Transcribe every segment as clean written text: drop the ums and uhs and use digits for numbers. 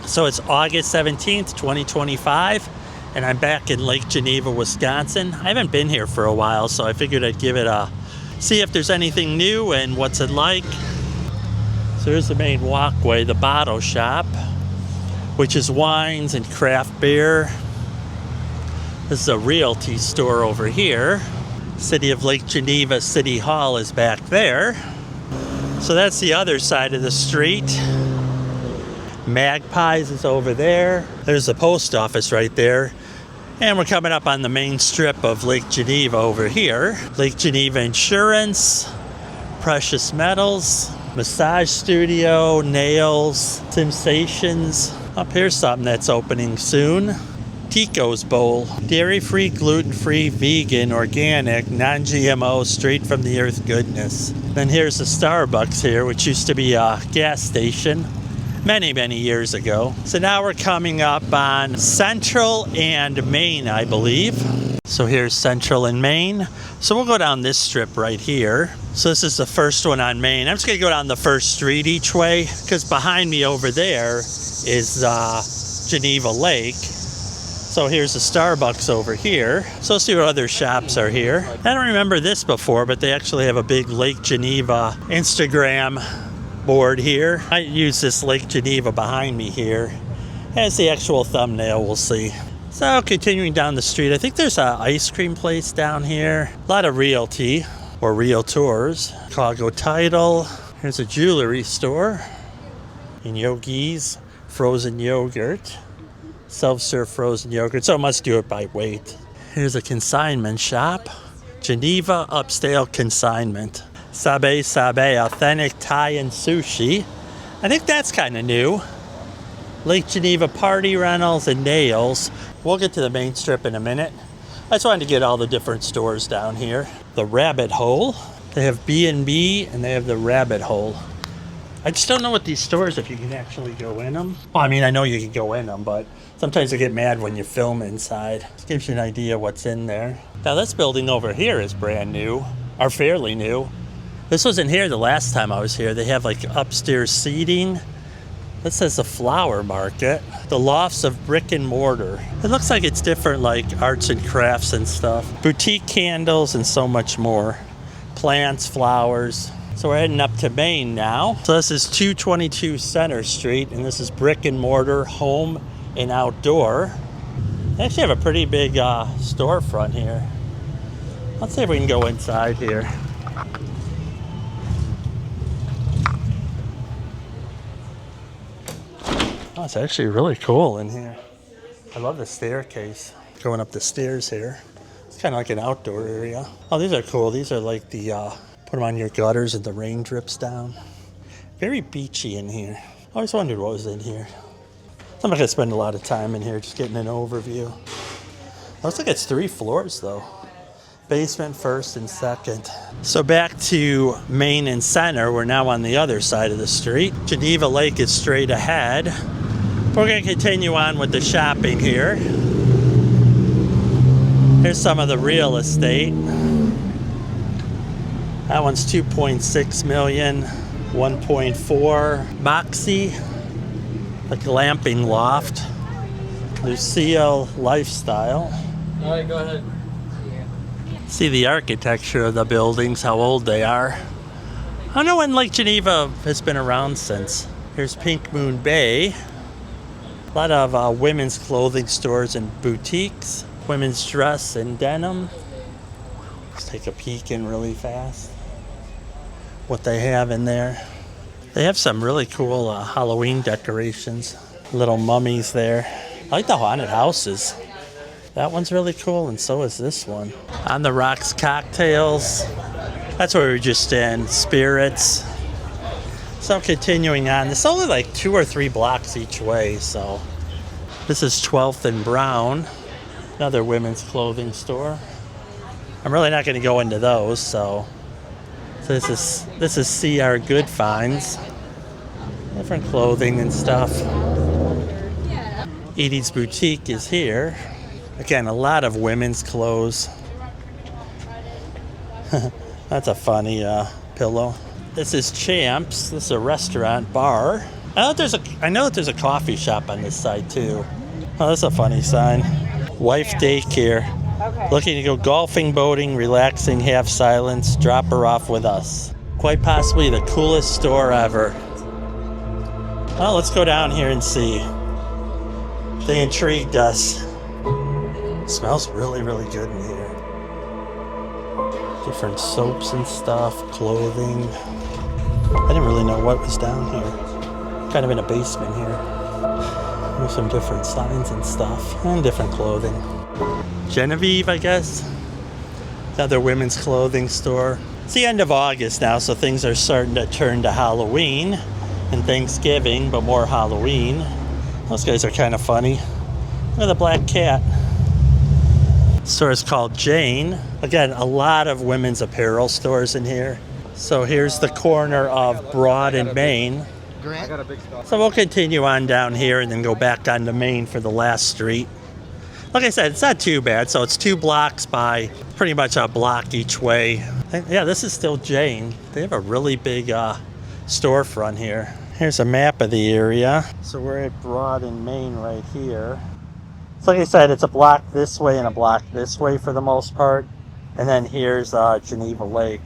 So it's August 17th, 2025, and I'm back in Lake Geneva, Wisconsin. I haven't been here for a while, so I figured I'd give it a see if there's anything new and what's it like. So here's the main walkway, the bottle shop, which is wines and craft beer. This is a realty store over here. City of Lake Geneva City Hall is back there. So that's the other side of the street. Magpies is over there. There's the post office right there. And we're coming up on the main strip of Lake Geneva over here. Lake Geneva Insurance, Precious Metals, Massage Studio, Nails, Sensations. Up here's something that's opening soon. Tico's Bowl. Dairy-free, gluten-free, vegan, organic, non-GMO, straight from the earth goodness. Then here's the Starbucks here, which used to be a gas station many years ago. So now we're coming up on Central and Main, I believe. So here's Central and Main. So we'll go down this strip right here. So this is the first one on Main. I'm just gonna go down the first street each way, because behind me over there is Geneva Lake. So here's the Starbucks over here. So let's see what other shops are here. I don't remember this before, but they actually have a big Lake Geneva Instagram board here. I use this Lake Geneva behind me here as the actual thumbnail, we'll see. So continuing down the street, I think there's an ice cream place down here. A lot of realty or realtors. Chicago Title. Here's a jewelry store. And Yogi's frozen yogurt. Self-serve frozen yogurt, so it must do it by weight. Here's a consignment shop. Geneva Upscale Consignment. Sabe Sabe, authentic Thai and sushi. I think that's kind of new. Lake Geneva Party Rentals and Nails. We'll get to the main strip in a minute. I just wanted to get all the different stores down here. The Rabbit Hole. They have B&B and they have the Rabbit Hole. I just don't know what these stores, if you can actually go in them. Well, I mean, I know you can go in them, but sometimes I get mad when you film inside. It gives you an idea what's in there. Now this building over here is brand new, or fairly new. This wasn't here the last time I was here. They have like upstairs seating. This says the Flower Market. The Lofts of Brick and Mortar. It looks like it's different, like arts and crafts and stuff. Boutique candles and so much more. Plants, flowers. So we're heading up to Main now. So this is 222 Center Street, and this is Brick and Mortar Home and Outdoor. They actually have a pretty big storefront here. Let's see if we can go inside here. Oh, it's actually really cool in here. I love the staircase. Going up the stairs here. It's kind of like an outdoor area. Oh, these are cool. These are like the, put them on your gutters and the rain drips down. Very beachy in here. I always wondered what was in here. I'm not gonna spend a lot of time in here just getting an overview. Looks like it's 3 floors though. Basement, first and second. So back to Main and Center. We're now on the other side of the street. Geneva Lake is straight ahead. We're gonna continue on with the shopping here. Here's some of the real estate. That one's 2.6 million, 1.4. Moxie, a glamping loft. Lucille Lifestyle. All right, go ahead. See the architecture of the buildings, how old they are. I don't know when Lake Geneva has been around since. Here's Pink Moon Bay. A lot of women's clothing stores and boutiques. Women's dress and denim. Let's take a peek in really fast. What they have in there. They have some really cool Halloween decorations. Little mummies there. I like the haunted houses. That one's really cool, and so is this one. On the Rocks Cocktails. That's where we were just in. Spirits. So continuing on. It's only like 2 or 3 blocks each way, so. This is 12th and Brown. Another women's clothing store. I'm really not going to go into those, so this is CR Good Finds. Different clothing and stuff. Edie's Boutique is here. Again, a lot of women's clothes. That's a funny pillow. This is Champs. This is a restaurant bar. I know that there's a coffee shop on this side too. Oh, that's a funny sign. Wife daycare. Okay. Looking to go golfing, boating, relaxing, have silence, drop her off with us. Quite possibly the coolest store ever. Well, let's go down here and see. They intrigued us. It smells really, really good in here. Different soaps and stuff, clothing. I didn't really know what was down here. Kind of in a basement here. There's some different signs and stuff, and different clothing. Genevieve, I guess. Another women's clothing store. It's the end of August now, so things are starting to turn to Halloween and Thanksgiving, but more Halloween. Those guys are kind of funny. Look at the black cat. The store is called Jane. Again, a lot of women's apparel stores in here. So here's the corner of Broad and Main. So we'll continue on down here and then go back onto Main for the last street. Like I said, it's not too bad. So it's 2 blocks by pretty much a block each way. Yeah, this is still Jane. They have a really big storefront here. Here's a map of the area. So we're at Broad and Main right here. So like I said, it's a block this way and a block this way for the most part. And then here's Geneva Lake.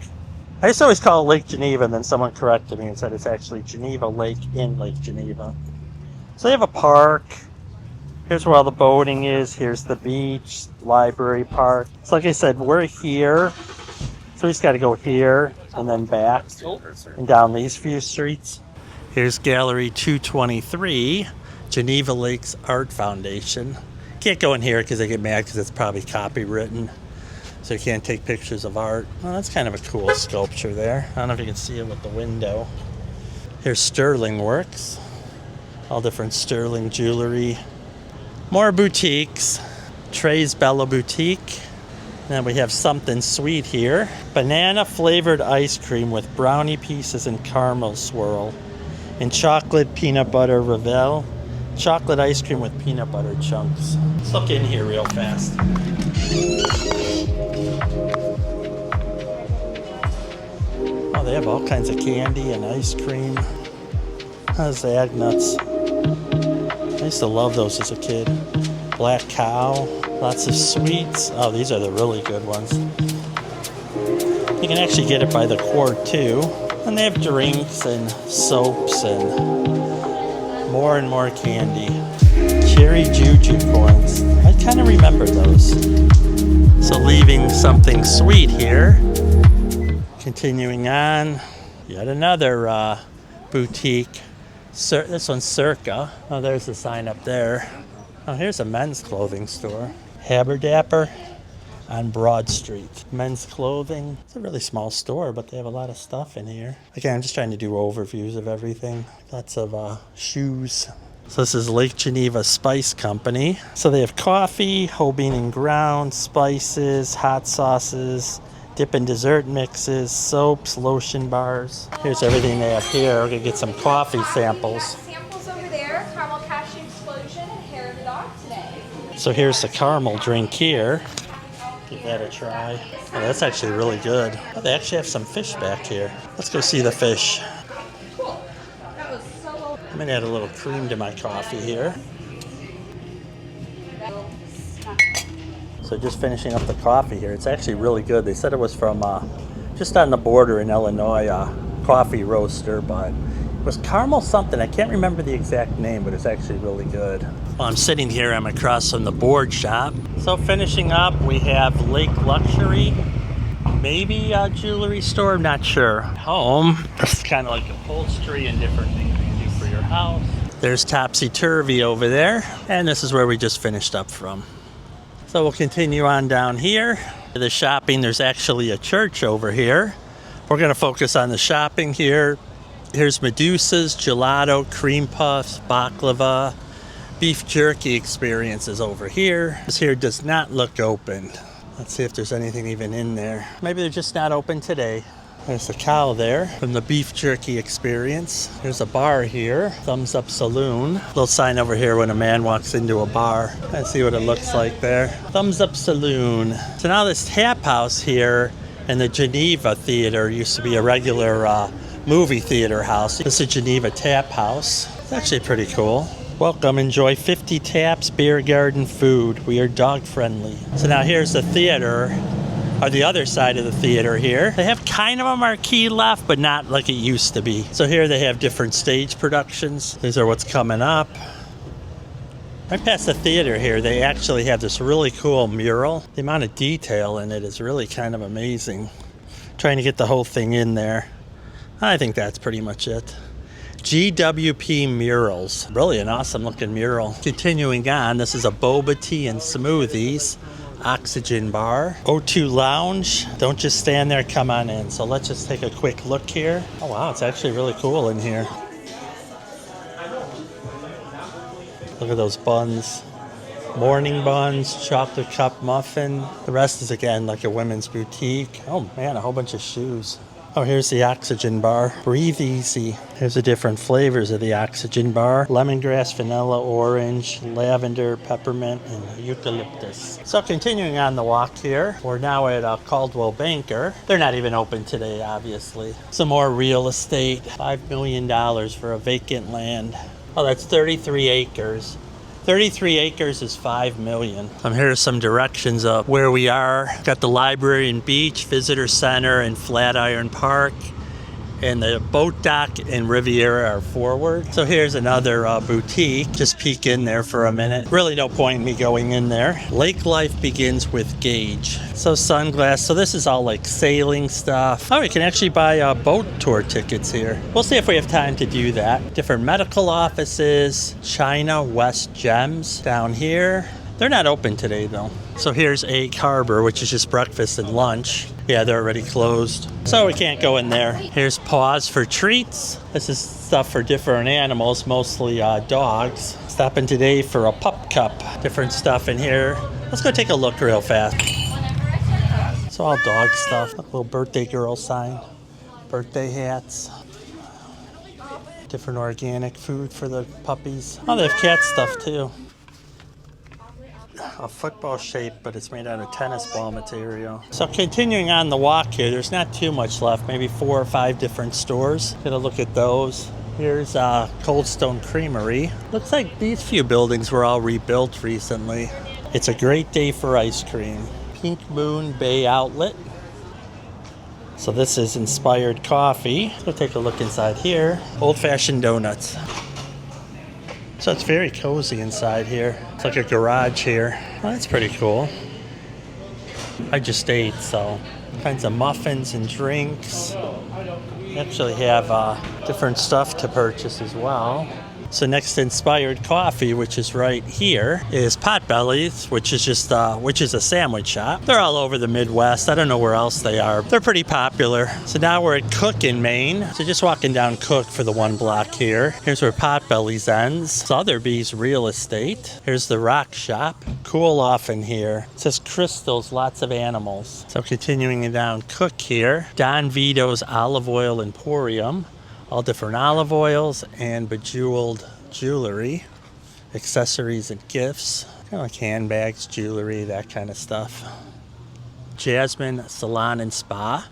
I used to always call it Lake Geneva, and then someone corrected me and said it's actually Geneva Lake in Lake Geneva. So they have a park. Here's where all the boating is. Here's the beach, library, park. So like I said, we're here. So we just got to go here and then back and down these few streets. Here's Gallery 223, Geneva Lake's Art Foundation. Can't go in here because they get mad because it's probably copywritten. So you can't take pictures of art. Well, that's kind of a cool sculpture there. I don't know if you can see it with the window. Here's Sterling Works. All different sterling jewelry. More boutiques. Trey's Bella Boutique. Then we have something sweet here. Banana flavored ice cream with brownie pieces and caramel swirl. And chocolate peanut butter Revel. Chocolate ice cream with peanut butter chunks. Let's look in here real fast. Oh, they have all kinds of candy and ice cream. Zag nuts. I used to love those as a kid. Black cow. Lots of sweets. Oh, these are the really good ones. You can actually get it by the quart too. And they have drinks and soaps and more candy. Cherry Juju coins. I kind of remember those. So leaving something sweet here. Continuing on. Yet another boutique. This one's Circa. Oh, there's the sign up there. Oh, here's a men's clothing store. Haberdapper on Broad Street. Men's clothing. It's a really small store, but they have a lot of stuff in here. Again, I'm just trying to do overviews of everything. Lots of shoes. So this is Lake Geneva Spice Company. So they have coffee, whole bean and ground, spices, hot sauces, dip and dessert mixes, soaps, lotion bars. Here's everything they have here. We're gonna get some coffee samples. Samples over there, caramel cashew explosion and hair of the dog today. So here's the caramel drink here. Give that a try. Oh, that's actually really good. Oh, they actually have some fish back here. Let's go see the fish. Cool. That was so. I'm gonna add a little cream to my coffee here. So just finishing up the coffee here. It's actually really good. They said it was from just on the border in Illinois, coffee roaster, but it was caramel something. I can't remember the exact name, but it's actually really good. Well, I'm sitting here. I'm across from the board shop. So finishing up, we have Lake Luxury. Maybe a jewelry store, I'm not sure. Home, it's kind of like upholstery and different things you can do for your house. There's Topsy Turvy over there. And this is where we just finished up from. So we'll continue on down here. The shopping, there's actually a church over here. We're gonna focus on the shopping here. Here's Medusa's, gelato, cream puffs, baklava, beef jerky experiences over here. This here does not look open. Let's see if there's anything even in there. Maybe they're just not open today. There's a cow there from the beef jerky experience. There's a bar here, Thumbs Up Saloon. Little sign over here when a man walks into a bar. Let's see what it looks like there. Thumbs Up Saloon. So now this tap house here in the Geneva Theater used to be a regular movie theater house. This is Geneva Tap House. It's actually pretty cool. Welcome, enjoy 50 taps, beer garden, food. We are dog friendly. So now here's the theater, or the other side of the theater here. They have kind of a marquee left, but not like it used to be. So here they have different stage productions. These are what's coming up. Right past the theater here, they actually have this really cool mural. The amount of detail in it is really kind of amazing. Trying to get the whole thing in there. I think that's pretty much it. GWP Murals. Really an awesome looking mural. Continuing on, this is a boba tea and smoothies. Oxygen bar. O2 Lounge. Don't just stand there, come on in. So let's just take a quick look here. Oh wow, it's actually really cool in here. Look at those buns. Morning buns, chocolate cup muffin. The rest is again like a women's boutique. Oh man, a whole bunch of shoes. Oh, here's the oxygen bar. Breathe easy. Here's the different flavors of the oxygen bar. Lemongrass, vanilla, orange, lavender, peppermint, and eucalyptus. So continuing on the walk here, we're now at Caldwell Banker. They're not even open today, obviously. Some more real estate. $5 million for a vacant land. Oh, that's 33 acres. 33 acres is $5 million. Here's some directions of where we are. Got the library and beach, visitor center, and Flatiron Park. And the boat dock and Riviera are forward. So here's another boutique. Just peek in there for a minute. Really no point in me going in there. Lake life begins with Gauge. So sunglass. So this is all like sailing stuff. Oh, you can actually buy boat tour tickets here. We'll see if we have time to do that. Different medical offices. China West Gems down here. They're not open today though. So here's Egg Harbor, which is just breakfast and lunch. Yeah, they're already closed. So we can't go in there. Here's Paws for Treats. This is stuff for different animals, mostly dogs. Stopping today for a pup cup. Different stuff in here. Let's go take a look real fast. So all dog stuff. A little birthday girl sign. Birthday hats. Different organic food for the puppies. Oh, they have cat stuff too. A football shape, but it's made out of tennis ball material. So continuing on the walk here, there's not too much left, maybe 4 or 5 different stores. Get a look at those. Here's Cold Stone Creamery. Looks like these few buildings were all rebuilt recently. It's a great day for ice cream. Pink Moon Bay Outlet. So this is Inspired Coffee. Let's go take a look inside here. Old-fashioned donuts. So it's very cozy inside here. It's like a garage here. Well, that's pretty cool. I just ate, so kinds of muffins and drinks. You actually have different stuff to purchase as well. So next to Inspired Coffee, which is right here, is Potbelly's, which is just which is a sandwich shop. They're all over the Midwest. I don't know where else they are. They're pretty popular. So now we're at Cook in Maine. So just walking down Cook for the 1 block here. Here's where Potbelly's ends. Sotheby's Real Estate. Here's the Rock Shop. Cool off in here. It says crystals, lots of animals. So continuing down Cook here, Don Vito's Olive Oil Emporium. All different olive oils and bejeweled jewelry, accessories and gifts, kind of like handbags, jewelry, that kind of stuff. Jasmine Salon and Spa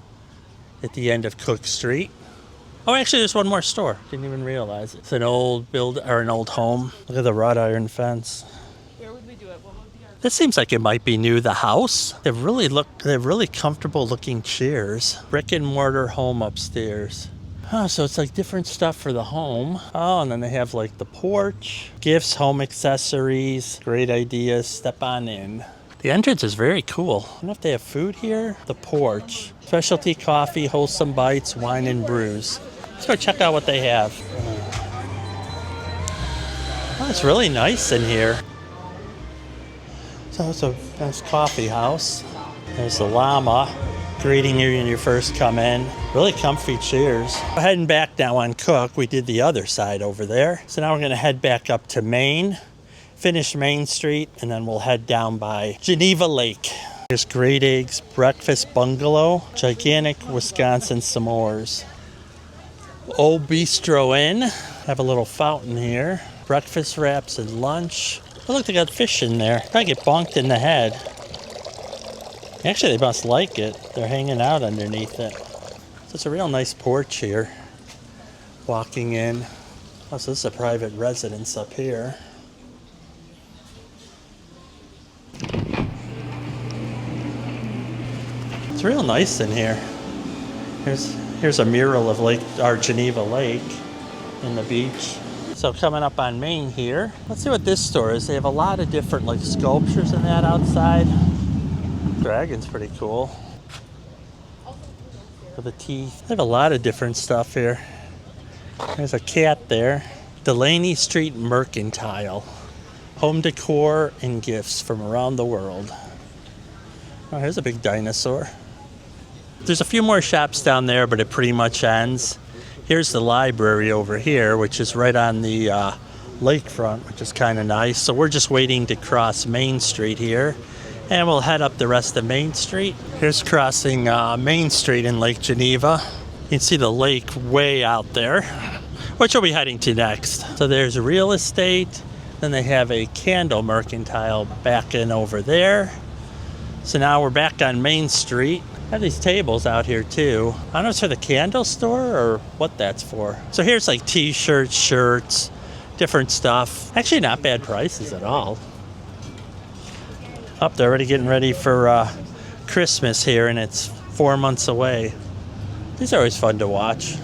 at the end of Cook Street. Oh, actually, there's one more store. Didn't even realize it. It's an old an old home. Look at the wrought iron fence. Where would we do it? What would be our... This seems like it might be new. The house. They're really comfortable looking chairs. Brick and mortar home upstairs. Oh, so it's like different stuff for the home. Oh, and then they have like the porch, gifts, home accessories, great ideas. Step on in. The entrance is very cool. I don't know if they have food here. The porch, specialty coffee, wholesome bites, wine and brews. Let's go check out what they have. Oh, it's really nice in here. So it's a nice coffee house. There's the llama greeting you when you first come in. Really comfy chairs. We're heading back now on Cook. We did the other side over there. So now we're going to head back up to Maine, finish Main Street, and then we'll head down by Geneva Lake. Here's Great Eggs Breakfast Bungalow, gigantic Wisconsin s'mores. Old Bistro Inn, have a little fountain here. Breakfast wraps and lunch. Oh, look, they got fish in there. Probably get bonked in the head. Actually, they must like it. They're hanging out underneath it. So it's a real nice porch here. Walking in. Oh, so this is a private residence up here. It's real nice in here. Here's a mural of Geneva Lake in the beach. So coming up on Main here, let's see what this store is. They have a lot of different like sculptures in that outside. Dragon's pretty cool. For the teeth. They have a lot of different stuff here. There's a cat there. Delaney Street Mercantile. Home decor and gifts from around the world. Oh, here's a big dinosaur. There's a few more shops down there, but it pretty much ends. Here's the library over here, which is right on the Lakefront, which is kind of nice. So we're just waiting to cross Main Street here, and we'll head up the rest of Main Street. Here's crossing Main Street in Lake Geneva. You can see the lake way out there, which we'll be heading to next. So there's real estate. Then they have a candle mercantile back in over there. So now we're back on Main Street. I have these tables out here too. I don't know if it's for the candle store or what that's for. So here's like t-shirts, shirts, different stuff. Actually not bad prices at all. Up, they're already getting ready for Christmas here, and it's 4 months away. These are always fun to watch.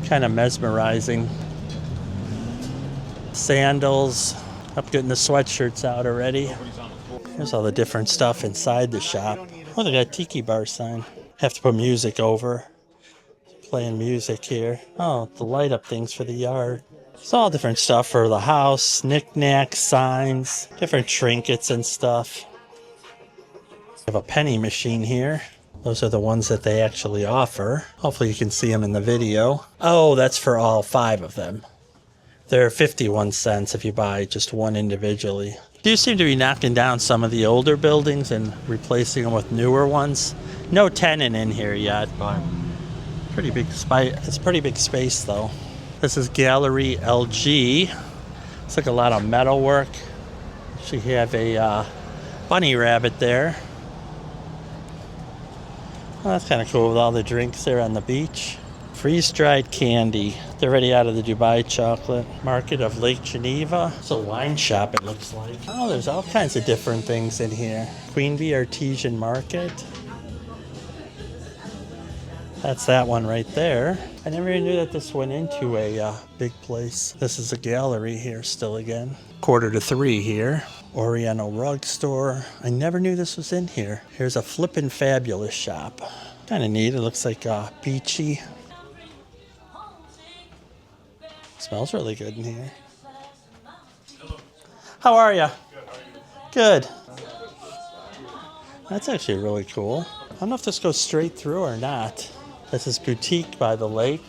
Kind of mesmerizing. Sandals. Up getting the sweatshirts out already. There's all the different stuff inside the shop. Oh, they got a tiki bar sign. Have to put music over. Playing music here. Oh, the light up things for the yard. It's all different stuff for the house. Knickknacks, signs, different trinkets and stuff. We have a penny machine here. Those are the ones that they actually offer. Hopefully you can see them in the video. Oh, that's for all 5 of them. They're 51 cents if you buy just one individually. Do seem to be knocking down some of the older buildings and replacing them with newer ones. No tenant in here yet, but pretty big space. It's pretty big space though. This is Gallery LG. It's like a lot of metal work. Actually have a bunny rabbit there. Well, that's kind of cool with all the drinks there on the beach. Freeze-dried candy. They're already out of the Dubai chocolate market of Lake Geneva. It's a wine shop, it looks like. Oh, there's all kinds of different things in here. Queen Bee Artesian Market. That's that one right there. I never even knew that this went into a big place. This is a gallery here still again. 2:45 here. Oriental rug store. I never knew this was in here. Here's a flippin' fabulous shop. Kind of neat. It looks like beachy. Smells really good in here. How are you? Good. That's actually really cool. I don't know if this goes straight through or not. This is Boutique by the Lake.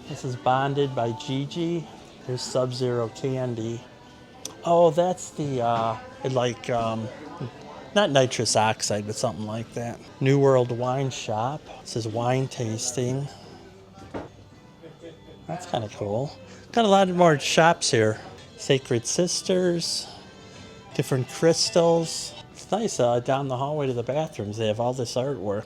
This is Bonded by Gigi. Here's Sub-Zero Candy. Oh, that's the, not nitrous oxide, but something like that. New World Wine Shop. This is wine tasting. That's kind of cool. Got a lot more shops here. Sacred Sisters, different crystals. It's nice down the hallway to the bathrooms. They have all this artwork.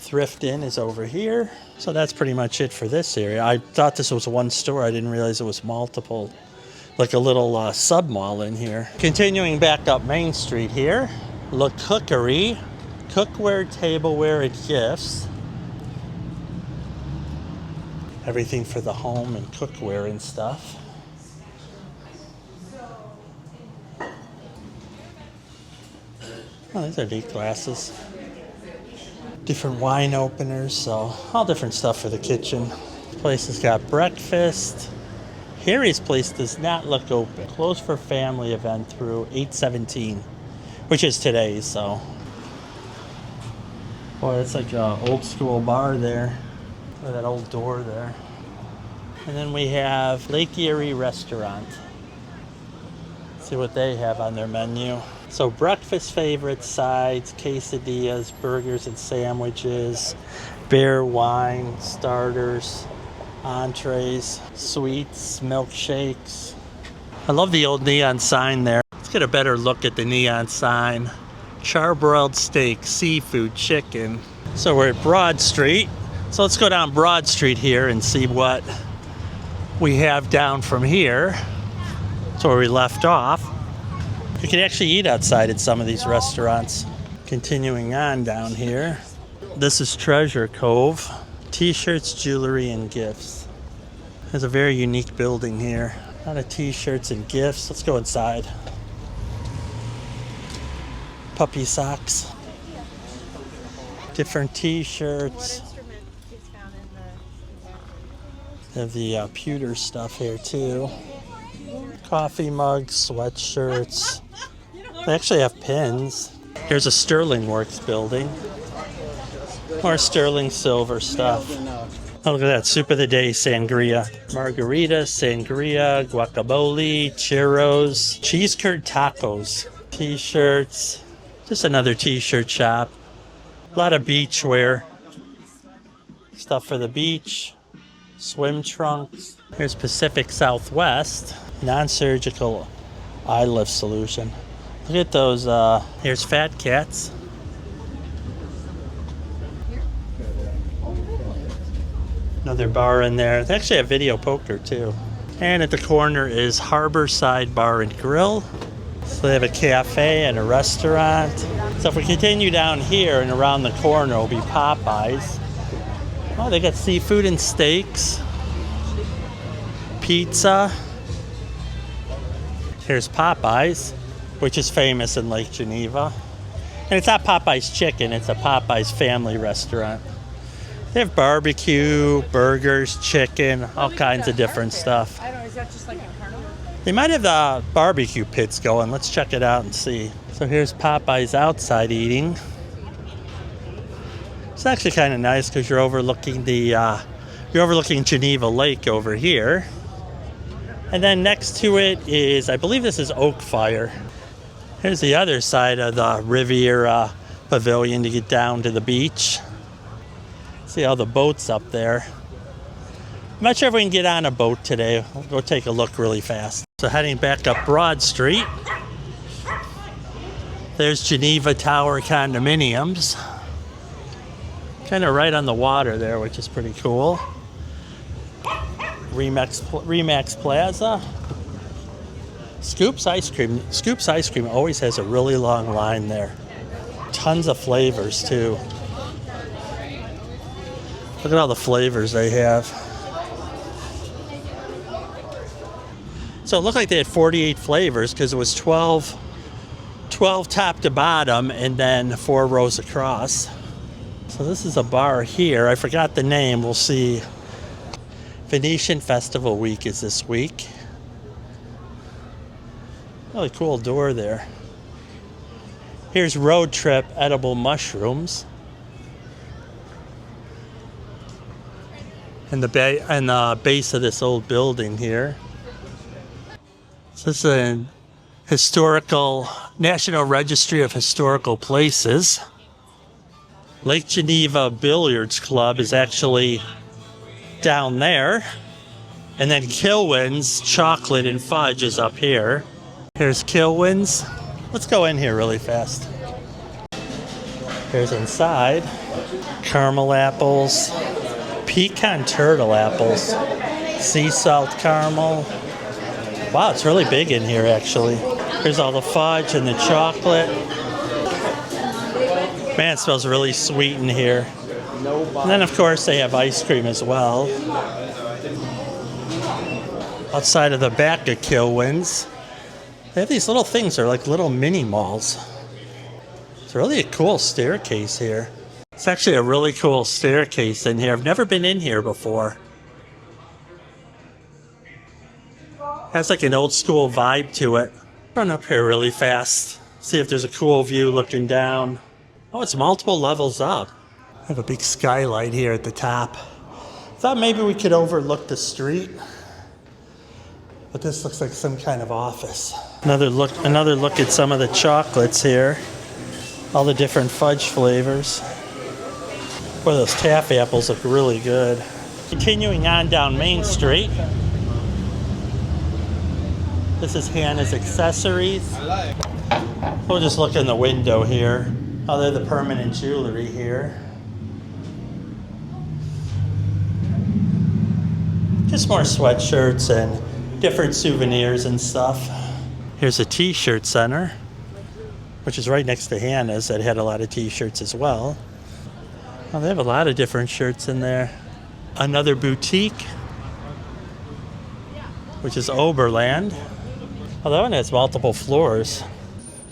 Thrift Inn is over here. So that's pretty much it for this area. I thought this was one store. I didn't realize it was multiple. Like a little sub-mall in here. Continuing back up Main Street here. La Cookery. Cookware, tableware, and gifts. Everything for the home and cookware and stuff. Oh, these are neat glasses. Different wine openers, so all different stuff for the kitchen. This place has got breakfast. Harry's place does not look open. Closed for family event through 8/17, which is today, so. Boy, that's like an old school bar there. Or that old door there. And then we have Lake Erie Restaurant. Let's see what they have on their menu. So breakfast favorites, sides, quesadillas, burgers and sandwiches, beer, wine, starters, entrees, sweets, milkshakes. I love the old neon sign there. Let's get a better look at the neon sign. Charbroiled steak, seafood, chicken. So we're at Broad Street. So let's go down Broad Street here and see what we have down from here. That's where we left off. You can actually eat outside at some of these restaurants. Continuing on down here. This is Treasure Cove. T-shirts, jewelry, and gifts. There's a very unique building here. A lot of t-shirts and gifts. Let's go inside. Puppy socks. Different t-shirts. They have the pewter stuff here too. Coffee mugs, sweatshirts. They actually have pins. Here's a Sterling Works building. More sterling silver stuff. Oh, look at that. Soup of the day, sangria. Margarita, sangria, guacamole, churros, cheese curd tacos, t-shirts. Just another t-shirt shop. A lot of beach wear. Stuff for the beach. Swim trunks. Here's Pacific Southwest. Non-surgical eye lift solution. Look at those. Here's Fat Cats. Another bar in there. They actually have video poker too. And at the corner is Harborside Bar and Grill. So they have a cafe and a restaurant. So if we continue down here and around the corner will be Popeyes. Oh, they got seafood and steaks. Pizza. Here's Popeyes, which is famous in Lake Geneva. And it's not Popeyes Chicken, it's a Popeyes family restaurant. They have barbecue, burgers, chicken, all kinds of different stuff. I don't know, is that just like a carnival? They might have the barbecue pits going. Let's check it out and see. So here's Popeyes outside eating. It's actually kind of nice because you're overlooking Geneva Lake over here. And then next to it is, I believe this is Oak Fire. Here's the other side of the Riviera Pavilion to get down to the beach. See all the boats up there. I'm not sure if we can get on a boat today. I'll go take a look really fast. So heading back up Broad Street. There's Geneva Tower condominiums. Kind of right on the water there, which is pretty cool. Remax Plaza. Scoops Ice Cream. Scoops Ice Cream always has a really long line there. Tons of flavors too. Look at all the flavors they have. So it looked like they had 48 flavors because it was 12 top to bottom and then 4 rows across. So this is a bar here. I forgot the name. We'll see. Venetian Festival Week is this week. Really cool door there. Here's Road Trip Edible Mushrooms. And the base of this old building here. So this is a National Registry of Historical Places. Lake Geneva Billiards Club is actually down there. And then Kilwins Chocolate and Fudge is up here. Here's Kilwins. Let's go in here really fast. Here's inside. Caramel apples. Pecan turtle apples, sea salt caramel. Wow, it's really big in here actually. Here's all the fudge and the chocolate. Man, it smells really sweet in here. And then of course they have ice cream as well. Outside of the back of Kilwins, they have these little things. They're like little mini malls. It's really a cool staircase here. It's actually a really cool staircase in here. I've never been in here before. Has like an old school vibe to it. Run up here really fast. See if there's a cool view looking down. Oh, it's multiple levels up. I have a big skylight here at the top. Thought maybe we could overlook the street. But this looks like some kind of office. Another look at some of the chocolates here. All the different fudge flavors. Boy, those taffy apples look really good. Continuing on down Main Street. This is Hannah's Accessories. We'll just look in the window here. Oh, they're the permanent jewelry here. Just more sweatshirts and different souvenirs and stuff. Here's a t-shirt center, which is right next to Hannah's that had a lot of t-shirts as well. Oh, they have a lot of different shirts in there. Another boutique, which is Oberland. Oh, that one has multiple floors.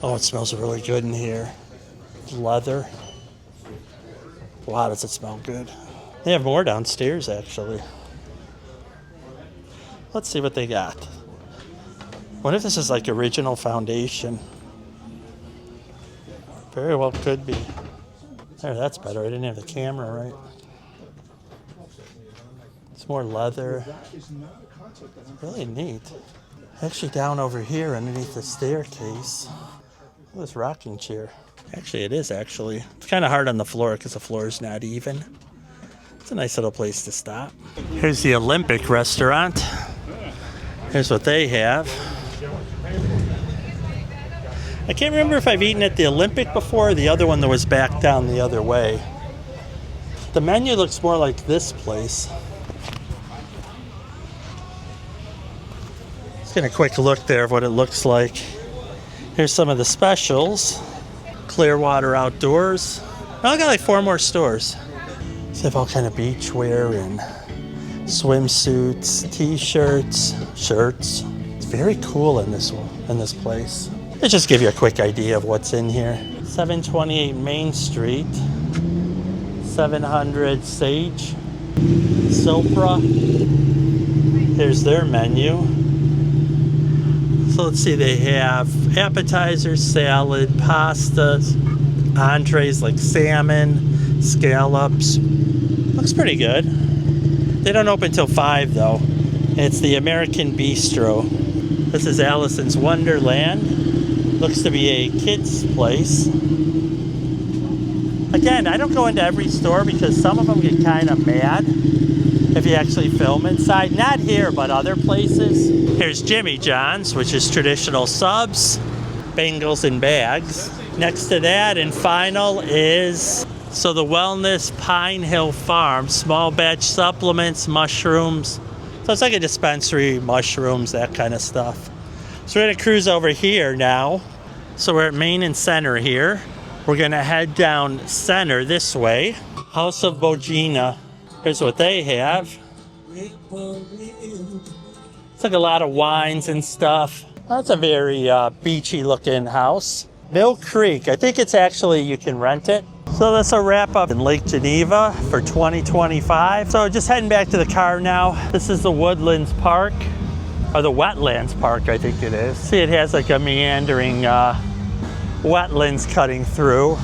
Oh, it smells really good in here. Leather. Wow, does it smell good. They have more downstairs, actually. Let's see what they got. What if this is like original foundation? Very well could be. There, that's better. I didn't have the camera right. It's more leather. It's really neat. Actually, down over here underneath the staircase, this rocking chair. Actually, it is actually. It's kind of hard on the floor because the floor is not even. It's a nice little place to stop. Here's the Olympic restaurant. Here's what they have. I can't remember if I've eaten at the Olympic before or the other one that was back down the other way. The menu looks more like this place. Let's get a quick look there of what it looks like. Here's some of the specials. Clearwater Outdoors. Oh, I got like 4 more stores. So they have all kind of beachwear and swimsuits, t-shirts, shirts. It's very cool in this place. Let's just give you a quick idea of what's in here. 728 Main Street, 700 Sage, Sopra. Here's their menu. So let's see, they have appetizers, salad, pastas, entrees like salmon, scallops. Looks pretty good. They don't open till 5 though. It's the American Bistro. This is Allison's Wonderland. Looks to be a kid's place. Again, I don't go into every store because some of them get kind of mad if you actually film inside. Not here, but other places. Here's Jimmy John's, which is traditional subs, Bengals and bags. Next to that and final is the Wellness Pine Hill Farm, small batch supplements, mushrooms. So it's like a dispensary, mushrooms, that kind of stuff. So we're gonna cruise over here now. So we're at Main and Center here. We're gonna head down Center this way. House of Bogina. Here's what they have. It's like a lot of wines and stuff. That's a very beachy looking house. Mill Creek, I think it's actually, you can rent it. So that's a wrap up in Lake Geneva for 2025. So just heading back to the car now. This is the Woodlands Park, or the Wetlands Park, I think it is. See, it has like a meandering wetlands cutting through.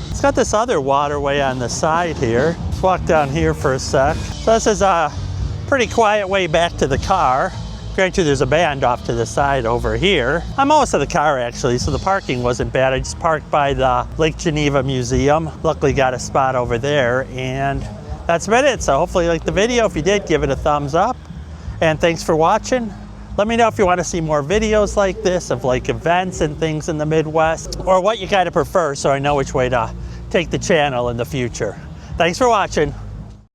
It's got this other waterway on the side here. Let's walk down here for a sec. So this is a pretty quiet way back to the car. Granted, there's a band off to the side over here. I'm almost at the car actually, so the parking wasn't bad. I just parked by the Lake Geneva Museum. Luckily got a spot over there, and that's about it. So hopefully you liked the video. If you did, give it a thumbs up. And thanks for watching. Let me know if you want to see more videos like this of like events and things in the Midwest, or what you kind of prefer so I know which way to take the channel in the future. Thanks for watching.